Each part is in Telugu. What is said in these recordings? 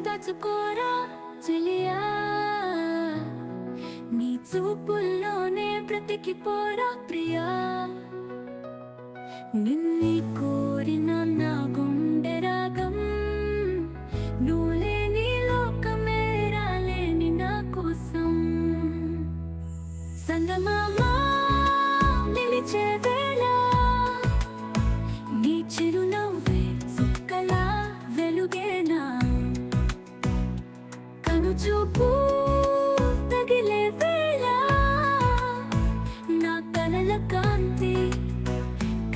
దాచుకోరా చెలియా, నీ చూపుల్లోనే బ్రతికిపోరా ప్రియా. నిన్ని కోరిన నా గుండె రాగం, నువ్వు లేని లోకమే రాలేని నా కోసం. సంగమామా నిలిచే వేళ, నీ చిరునవ్వే చుక్కలా వెలుగేనా. కనుచూపు తగిలే వేళ, నా కలల కాంతి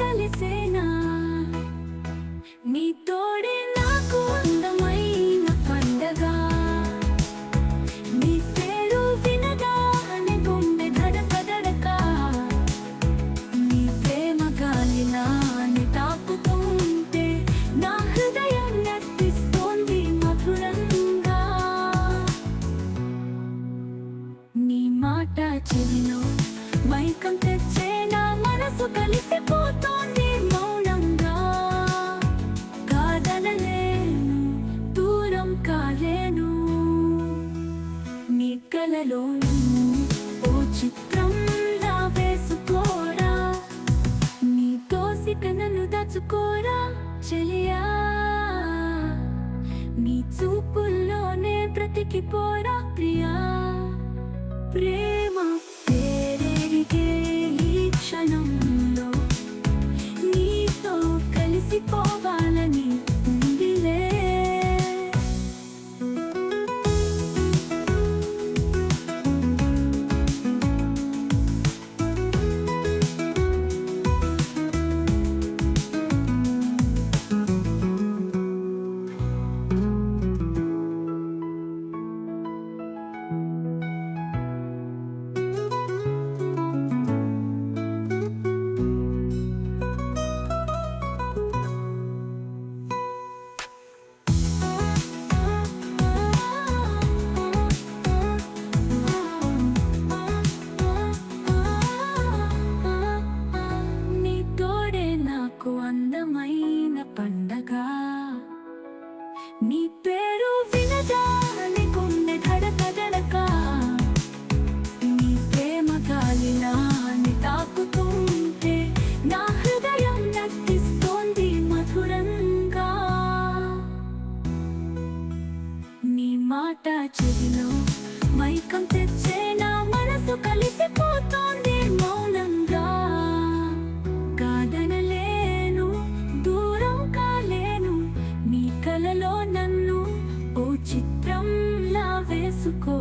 కలిసేనా. నీ తోడే నాకు అందమైన పండగ, నీ పేరు వినగానే గుండె ధడక. నీ ప్రేమ గాలిలాని తాకుతుంటే నా హృదయం నర్తిస్తోంది మధురంగా. నీ మాట చెవిలో మైకం తెచ్చే నా మనసు కలిసిపోతోంది మౌనంగా. కాదనలేను, దూరం కాలేను, నీ కలలో ఓ చిత్రంలా వేసుకోరా. నీ తోసిక నన్ను దాచుకోరా చెలియా, నీ చూపుల్లోనే బ్రతికిపోరా ప్రియా. ప్రేమ పేరెరిగే ఈ క్షణంలో నీతో కలిసిపోవాలని ఉందిలే. నీ తోడే నాకు అందమైన పండగ, నీ పేరు వినగానే గుండె ధడక. నీ ప్రేమ గాలిలాని తాకుతుంటే నా హృదయం నర్తిస్తోంది మధురంగా. నీ మాట చెవిలో మైకం తెచ్చే నా మనసు కలిసిపోతోంది మౌనంగా. కాదనలేను, దూరం కాలేను, నీ కలలో నన్ను ఓ చిత్రంలా వేసుకో.